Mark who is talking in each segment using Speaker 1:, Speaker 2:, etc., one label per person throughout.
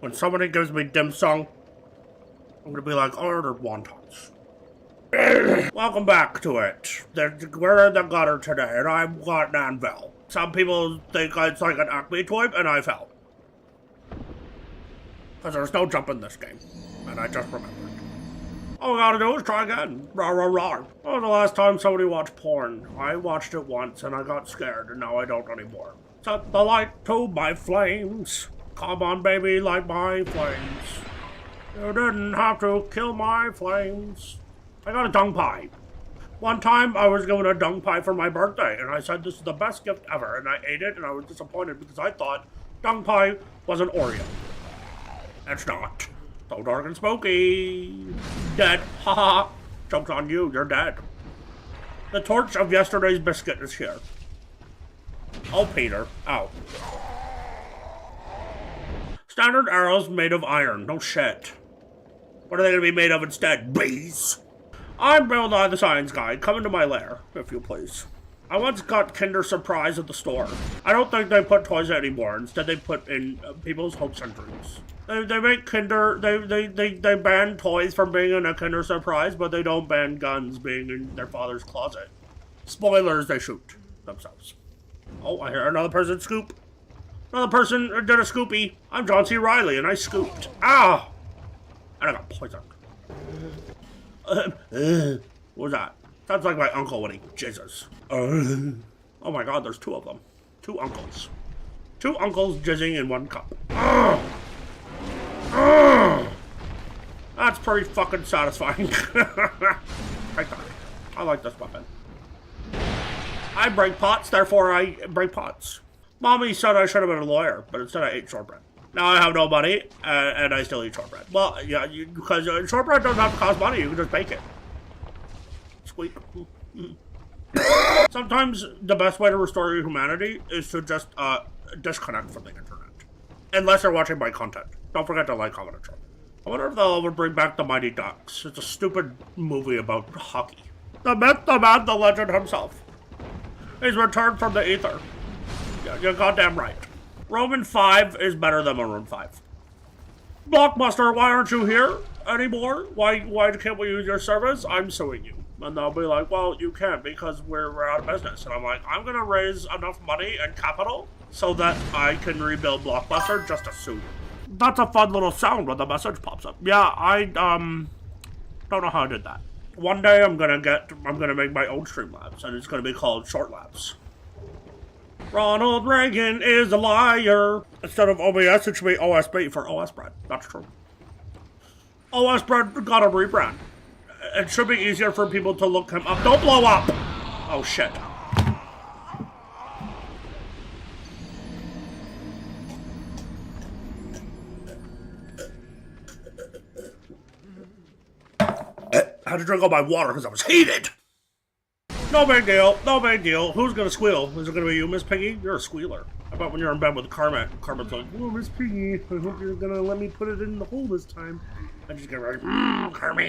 Speaker 1: When somebody gives me dim sum, I'm gonna be like, I ordered wontons. Welcome back to it. We're in the gutter today, and I've got an anvil. Some people think it's like an Acme toy, and I fell. Because there's no jump in this game. And I just remembered. All we gotta do is try again. Rah, rah, rah. When was the last time somebody watched porn? I watched it once, and I got scared, and now I don't anymore. Set the light to my flames. Come on, baby, light my flames. You didn't have to kill my flames. I got a dung pie. One time, I was given a dung pie for my birthday, and I said this is the best gift ever, and I ate it, and I was disappointed because I thought dung pie was an Oreo. It's not. So dark and spooky. Dead. Haha. Joke's on you, you're dead. The torch of yesterday's biscuit is here. Oh, Peter. Ow. Standard arrows made of iron. No shit. What are they gonna be made of instead? Bees? I'm Bill Nye the Science Guy. Come into my lair, if you please. I once got Kinder Surprise at the store. I don't think they put toys anymore. Instead, they put in people's hopes and dreams. They make Kinder. They ban toys from being in a Kinder Surprise, but they don't ban guns being in their father's closet. Spoilers: they shoot themselves. Oh, I hear another person scoop. Another person did a scoopy. I'm John C. Reilly, and I scooped. Ah! And I got poisoned. What was that? Sounds like my uncle when he jizzes. Oh my god, there's two of them. Two uncles. Two uncles jizzing in one cup. That's pretty fucking satisfying. I like this weapon. I break pots, therefore I break pots. Mommy said I should have been a lawyer, but instead I ate shortbread. Now I have no money, and I still eat shortbread. Well, yeah, because shortbread doesn't have to cost money, you can just bake it. Squeak. Sometimes the best way to restore your humanity is to just disconnect from the internet. Unless you're watching my content. Don't forget to like, comment, and share. I wonder if they'll ever bring back the Mighty Ducks. It's a stupid movie about hockey. The myth, the man, the legend himself. He's returned from the ether. Yeah, you're goddamn right. Roman 5 is better than Maroon 5. Blockbuster, why aren't you here anymore? Why can't we use your service? I'm suing you. And they'll be like, well, you can't because we're out of business. And I'm like, I'm gonna raise enough money and capital so that I can rebuild Blockbuster just to sue you. That's a fun little sound when the message pops up. Yeah, I don't know how I did that. One day I'm gonna make my own Streamlabs, and it's gonna be called Short Labs. Ronald Reagan is a liar. Instead of OBS, it should be OSB for OSBread. That's true. OSBread got a rebrand. It should be easier for people to look him up. Don't blow up! Oh shit. I had to drink all my water because I was heated. No big deal, no big deal. Who's gonna squeal? Is it gonna be you, Miss Piggy? You're a squealer. How about when you're in bed with Carmen? Carmen's like, oh, Miss Piggy, I hope you're gonna let me put it in the hole this time. And she's gonna be like, Carmen.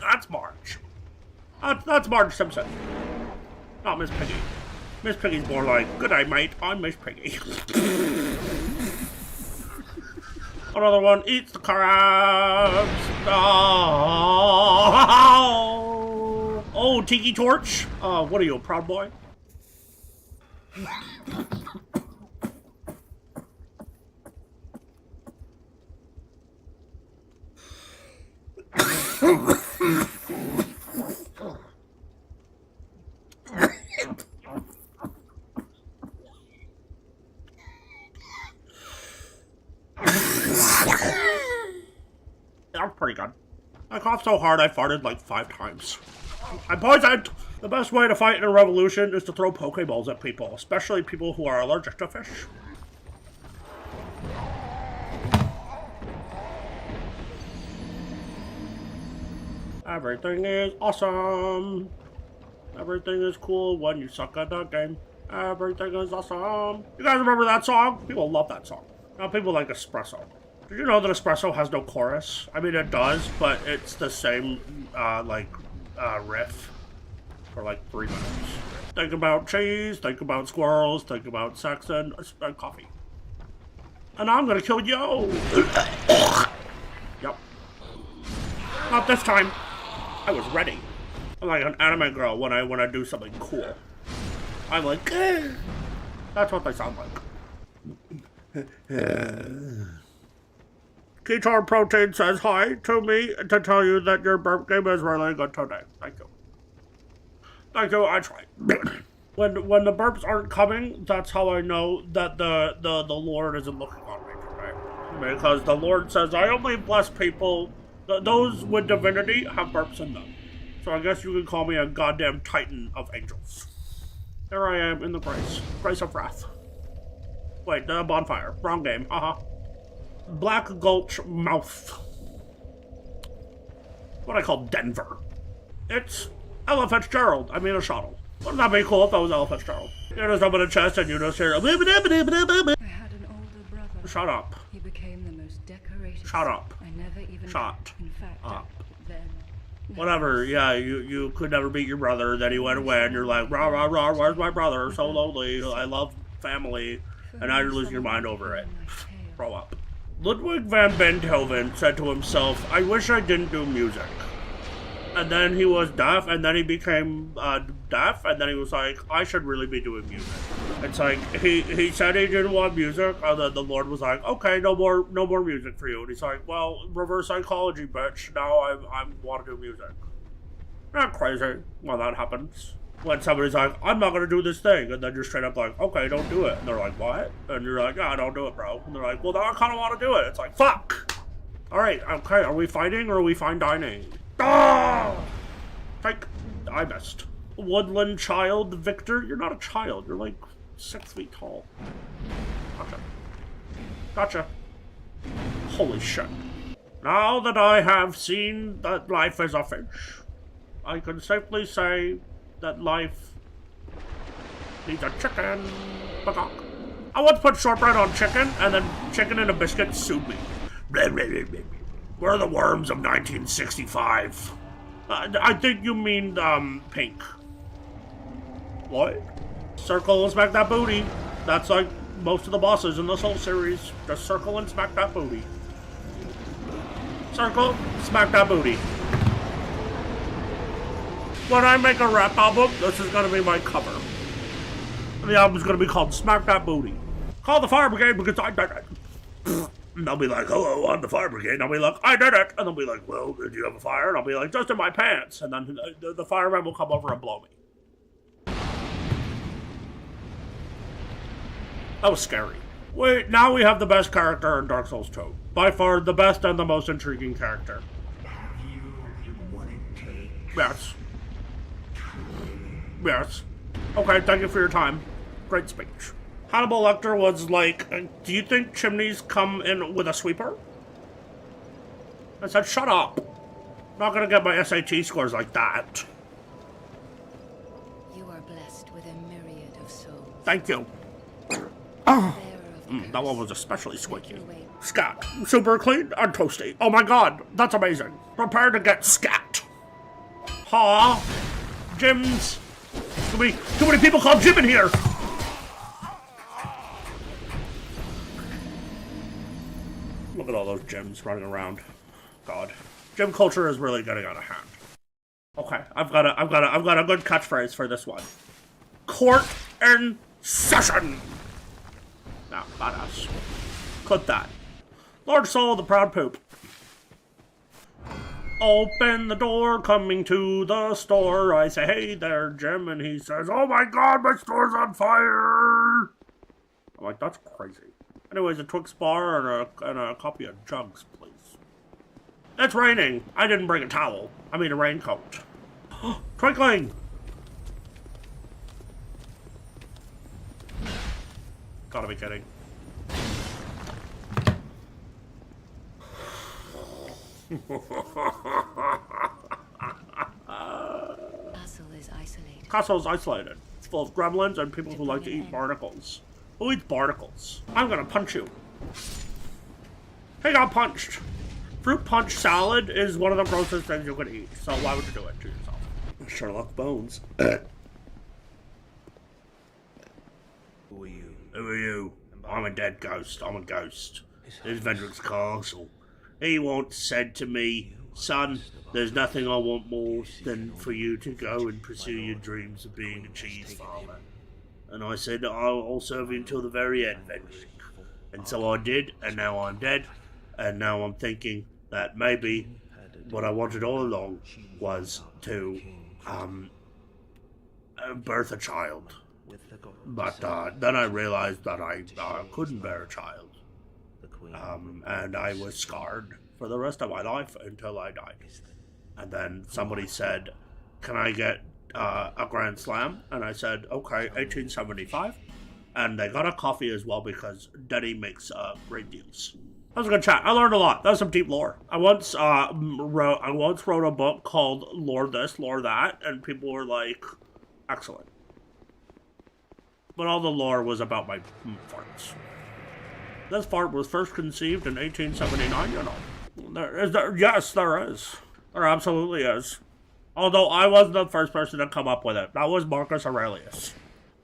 Speaker 1: That's Marge. That's Marge Simpson. Not Miss Piggy. Miss Piggy's more like, good night, mate. I'm Miss Piggy. Another one eats the crabs. Oh, Tiki Torch. What are you, a proud boy? That's pretty good. I coughed so hard I farted like 5 times. I'm poisoned! The best way to fight in a revolution is to throw Pokeballs at people, especially people who are allergic to fish. Everything is awesome. Everything is cool when you suck at the game. Everything is awesome. You guys remember that song? People love that song. Now people like Espresso. Did you know that Espresso has no chorus? I mean, it does, but it's the same, riff for like 3 minutes. Think about cheese, think about squirrels, think about sex and coffee. And I'm gonna kill you. Yep. Not this time. I was ready. I'm like an anime girl when I do something cool. I'm like, eh. That's what they sound like. Ketar Protein says hi to me to tell you that your burp game is really good today. Thank you. Thank you, I tried. When the burps aren't coming, that's how I know that the Lord isn't looking on me today. Because the Lord says, I only bless people, those with divinity have burps in them. So I guess you could call me a goddamn titan of angels. There I am in the grace of wrath. Wait, the bonfire. Wrong game. Black Gulch Mouth. What I call Denver. It's Ella Fitzgerald. I mean a shuttle. Wouldn't that be cool if that was Ella Fitzgerald? You just open a chest and you just hear. I had
Speaker 2: an older brother.
Speaker 1: Shut up.
Speaker 2: He became the most decorated.
Speaker 1: Shut up.
Speaker 2: I never even.
Speaker 1: Shut
Speaker 2: in fact,
Speaker 1: up.
Speaker 2: Then.
Speaker 1: Whatever, yeah, you could never beat your brother, then he went away, and you're like, rah, rah, rah, where's my brother? So lonely, I love family, and now you're losing your mind over it. Grow up. Ludwig van Beethoven said to himself, I wish I didn't do music. And then he was deaf, and then he became deaf, and then he was like, I should really be doing music. It's like, he said he didn't want music, and then the Lord was like, okay, no more music for you. And he's like, well, reverse psychology, bitch, now I want to do music. Not crazy when that happens. When somebody's like, I'm not going to do this thing, and then you're straight up like, okay, don't do it. And they're like, what? And you're like, yeah, don't do it, bro. And they're like, well, now I kind of want to do it. It's like, fuck! Alright, okay, are we fighting or are we fine dining? Ah! Take. I missed. Woodland child, Victor. You're not a child. You're like 6 feet tall. Gotcha. Gotcha. Holy shit. Now that I have seen that life is a fish, I can safely say that life needs a chicken. Bagok. I once put shortbread on chicken, and then chicken and a biscuit sued me. Blah, blah, blah, blah. We're the worms of 1965. I think you mean, pink. What? Circle and smack that booty. That's like most of the bosses in this whole series. Just circle and smack that booty. Circle, smack that booty. When I make a rap album, this is gonna be my cover. And the album's gonna be called Smack That Booty. Call the fire brigade because I did it. And they'll be like, hello, I'm the fire brigade. And I'll be like, I did it. And they'll be like, well, did you have a fire? And I'll be like, just in my pants. And then the fireman will come over and blow me. That was scary. Wait, now we have the best character in Dark Souls 2. By far, the best and the most intriguing character.
Speaker 3: Have you what it takes?
Speaker 1: Yes. Yes. Okay, thank you for your time. Great speech. Hannibal Lecter was like, do you think chimneys come in with a sweeper? I said, shut up. I'm not gonna get my SAT scores like that.
Speaker 2: You are blessed with a myriad of souls.
Speaker 1: Thank you. That one was especially squeaky. Scat. Super clean and toasty. Oh my god, that's amazing. Prepare to get scat. Ha. Gyms. Too many people called Jim in here. Look at all those gyms running around. God. Gym culture is really getting out of hand. Okay, I've got a good catchphrase for this one. Court in session. Now, badass. Clip that. Large soul, the proud poop. Open the door, coming to the store. I say, hey there, Jim, and he says, oh my god, my store's on fire. I'm like, that's crazy. Anyways, a Twix bar and a copy of Jugs, please. It's raining. I didn't bring a towel. I mean a raincoat. Twinkling! Gotta be kidding.
Speaker 2: Castle is isolated.
Speaker 1: Castle's isolated. It's full of gremlins and people who like to eat barnacles. Who eats barnacles? I'm gonna punch you. He got punched. Fruit punch salad is one of the grossest things you could eat, so why would you do it to yourself? Sherlock Bones. Who are you? Who are you? I'm a dead ghost. I'm a ghost. There's Vendrick's castle. He once said to me, son, there's nothing I want more than for you to go and pursue your dreams of being a cheese farmer. And I said, I'll serve you until the very end, Vendrick. And so I did, and now I'm dead. And now I'm thinking that maybe what I wanted all along was to, birth a child. But then I realized that I couldn't bear a child. And I was scarred for the rest of my life until I died. And then somebody said, can I get a Grand Slam? And I said, okay, 1875. And they got a coffee as well because Denny makes great deals. That was a good chat. I learned a lot. That was some deep lore. I once wrote a book called Lore This, Lore That, and people were like, excellent. But all the lore was about my farts. This fart was first conceived in 1879, you know. Yes, there is. There absolutely is. Although I wasn't the first person to come up with it. That was Marcus Aurelius.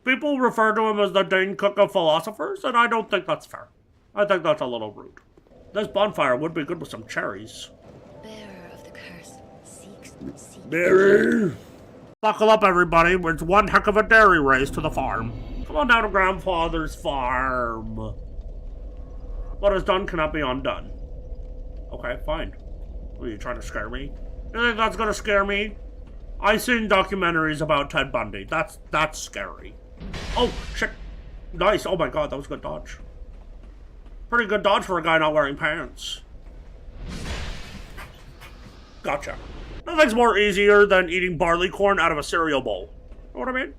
Speaker 1: People refer to him as the Dane Cook of philosophers, and I don't think that's fair. I think that's a little rude. This bonfire would be good with some cherries.
Speaker 2: Bearer of the curse seeks.
Speaker 1: Dairy! Buckle up, everybody. It's one heck of a dairy race to the farm. Come on down to Grandfather's farm. What is done cannot be undone. Okay, fine. Are you trying to scare me? You think that's gonna scare me? I've seen documentaries about Ted Bundy. That's scary. Oh, shit. Nice. Oh my god, that was a good dodge. Pretty good dodge for a guy not wearing pants. Gotcha. Nothing's more easier than eating barley corn out of a cereal bowl. Know what I mean?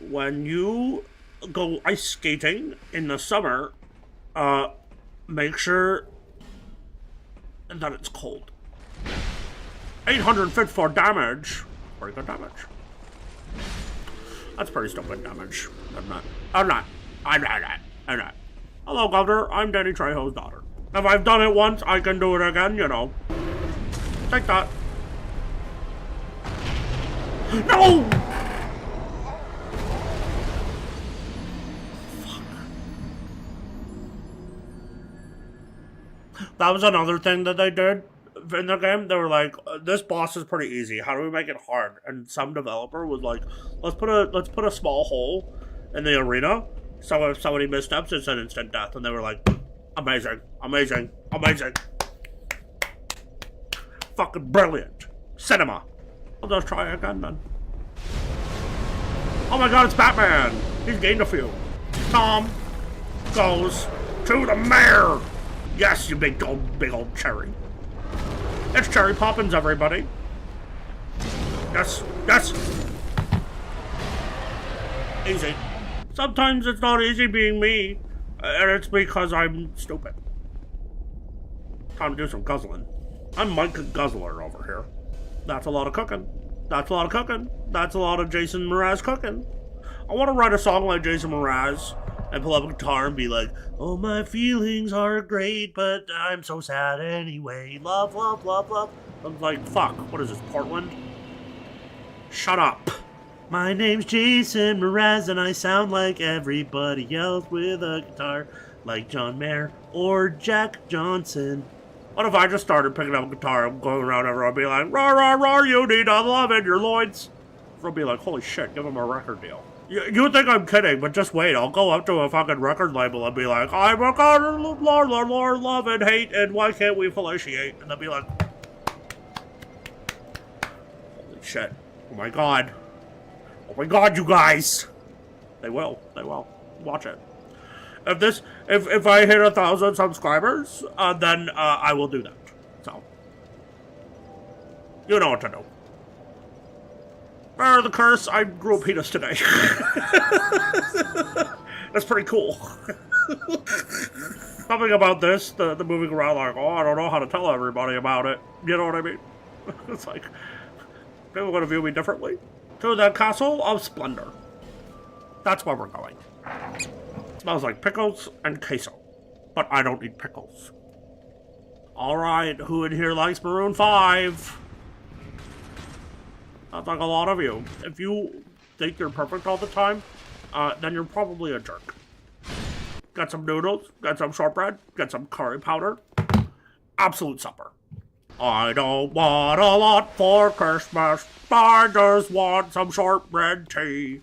Speaker 1: When you go ice skating in the summer, make sure that it's cold. 854 damage. Pretty good damage. That's pretty stupid damage. I'm not. Hello, Governor. I'm Danny Trejo's daughter. If I've done it once, I can do it again, you know. Take that. No! That was another thing that they did in the game. They were like, this boss is pretty easy. How do we make it hard? And some developer was like, let's put a small hole in the arena. So if somebody missteps, it's an instant death. And they were like, amazing. Fucking brilliant. Cinema. I'll just try again then. Oh my god, it's Batman. He's gained a few. Tom goes to the mayor. Yes, you big old cherry. It's Cherry Poppins, everybody. Yes. Easy. Sometimes it's not easy being me, and it's because I'm stupid. Time to do some guzzling. I'm Mike Guzzler over here. That's a lot of cooking. That's a lot of Jason Mraz cooking. I want to write a song like Jason Mraz and pull up a guitar and be like, oh, my feelings are great, but I'm so sad anyway. Love. I'm like, fuck, what is this, Portland? Shut up. My name's Jason Mraz, and I sound like everybody else with a guitar, like John Mayer or Jack Johnson. What if I just started picking up a guitar and going around everyone be like, rah, rah, rah, you need a love in your loins? Everyone be like, holy shit, give him a record deal. You would think I'm kidding, but just wait. I'll go up to a fucking record label and be like, I'm a god of love and hate, and why can't we fellatiate? And they'll be like, holy shit. Oh my god, you guys. They will. Watch it. If I hit 1,000 subscribers, then I will do that. So, you know what to do. The curse, I grew a penis today. That's pretty cool. Something about this, the moving around like, oh, I don't know how to tell everybody about it. You know what I mean? It's like, people are going to view me differently. To the Castle of Splendor. That's where we're going. It smells like pickles and queso. But I don't eat pickles. Alright, who in here likes Maroon 5? That's like a lot of you. If you think you're perfect all the time, then you're probably a jerk. get some noodles, get some shortbread, get some curry powder. Absolute supper. I don't want a lot for Christmas. I just want some shortbread tea.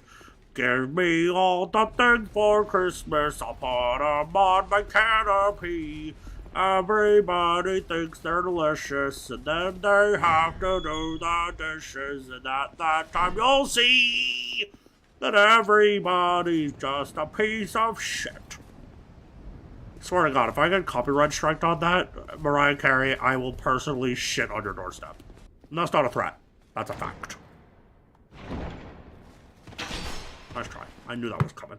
Speaker 1: Give me all the things for Christmas. I'll put them on my canopy. Everybody thinks they're delicious, and then they have to do the dishes. And at that time, you'll see that everybody's just a piece of shit. Swear to God, if I get copyright striked on that, Mariah Carey, I will personally shit on your doorstep. And that's not a threat. That's a fact. Nice try. I knew that was coming.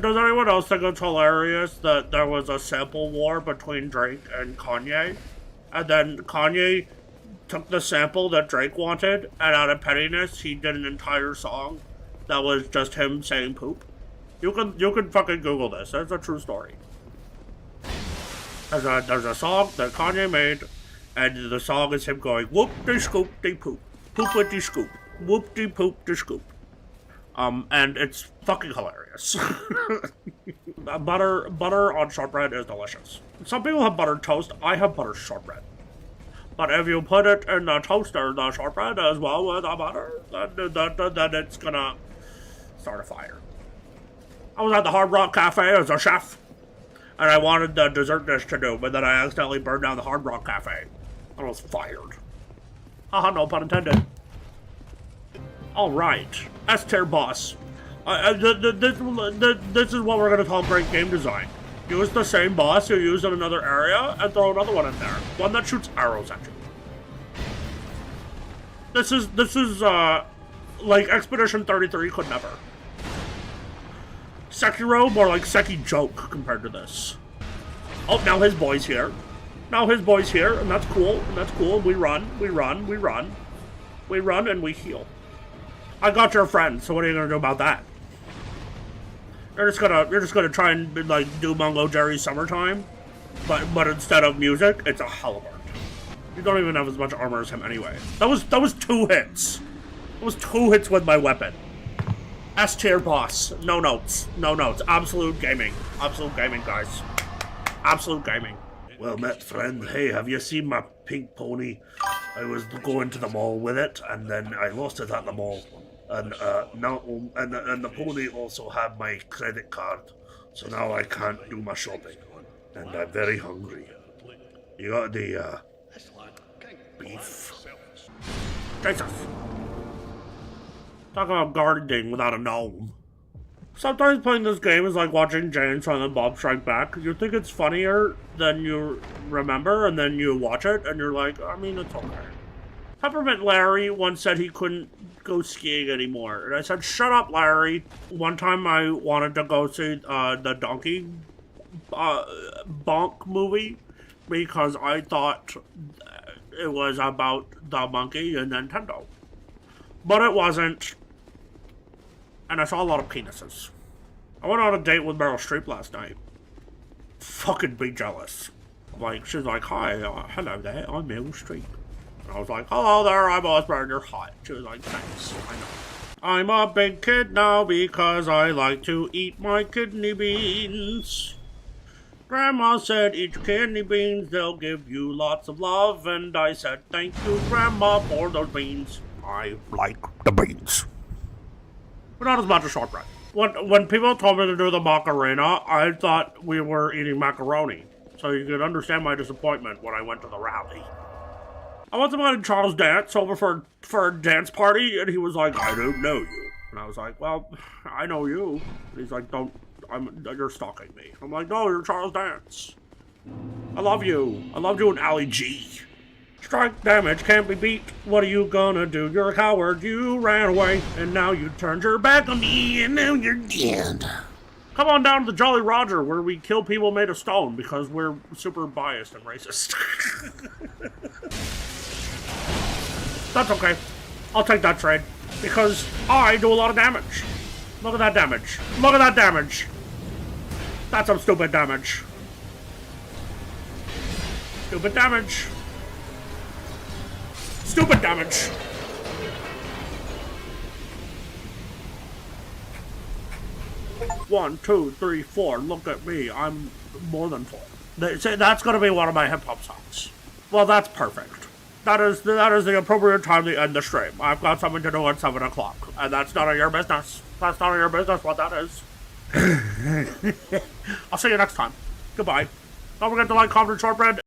Speaker 1: Does anyone else think it's hilarious that there was a sample war between Drake and Kanye? And then Kanye took the sample that Drake wanted, and out of pettiness, he did an entire song that was just him saying poop. You can fucking Google this. It's a true story. There's a song that Kanye made, and the song is him going whoop-de-scoop-de-poop, poop-a-de-scoop, whoop-de-poop-de-scoop. And it's fucking hilarious. Butter on shortbread is delicious. Some people have buttered toast. I have buttered shortbread. But if you put it in the toaster, the shortbread as well with the butter, then it's gonna start a fire. I was at the Hard Rock Cafe as a chef, and I wanted the dessert dish to do, but then I accidentally burned down the Hard Rock Cafe. I was fired. Haha, no pun intended. Alright, S-tier boss. This is what we're going to call great game design. Use the same boss you use in another area and throw another one in there. One that shoots arrows at you. This is like Expedition 33 could never. Sekiro, more like Seki joke compared to this. Oh, now his boy's here. Now his boy's here, and that's cool, and that's cool. We run, we run, we run. We run and we heal. I got your friend, so what are you gonna do about that? You're just gonna try and like do Mungo Jerry Summertime, but instead of music, it's a halberd. You don't even have as much armor as him anyway. That was 2 hits. That was 2 hits with my weapon. S tier boss. No notes. No notes. Absolute gaming. Absolute gaming, guys. Absolute gaming. Well met, friend. Hey, have you seen my pink pony? I was going to the mall with it, and then I lost it at the mall. And now, and the pony also had my credit card, so now I can't do my shopping, and I'm very hungry. You got the beef? Jesus. Talk about gardening without a gnome. Sometimes playing this game is like watching Jay and Silent Bob Strike Back. You think it's funnier than you remember, and then you watch it, and you're like, I mean, it's okay. Peppermint Larry once said he couldn't go skiing anymore, and I said, shut up, Larry. One time I wanted to go see the Donkey Bonk movie because I thought it was about the monkey and Nintendo. But it wasn't. And I saw a lot of penises. I went on a date with Meryl Streep last night. Fucking be jealous. Like, she's like, hi, hello there, I'm Meryl Streep. And I was like, hello there, I'm Osborne, you're hot. She was like, thanks, I know. I'm a big kid now because I like to eat my kidney beans. Grandma said, eat your kidney beans, they'll give you lots of love. And I said, thank you, Grandma, for those beans. I like the beans. But not as much as shortbread. When people told me to do the Macarena, I thought we were eating macaroni. So you could understand my disappointment when I went to the rally. I once invited Charles Dance over for a dance party, and he was like, I don't know you. And I was like, well, I know you. And he's like, you're stalking me. I'm like, no, you're Charles Dance. I love you. I loved you and Ali G. Strike damage can't be beat. What are you gonna do? You're a coward. You ran away, and now you turned your back on me, and now you're dead. Come on down to the Jolly Roger, where we kill people made of stone because we're super biased and racist. That's okay. I'll take that trade because I do a lot of damage. Look at that damage. Look at that damage. That's some stupid damage. Stupid damage. Stupid damage. One, two, three, four. Look at me. I'm more than four. That's gonna be one of my hip hop songs. Well, that's perfect. That is the appropriate time to end the stream. I've got something to do at 7 o'clock, and that's none of your business. That's none of your business what that is. I'll see you next time. Goodbye. Don't forget to like, comment, and shortbread.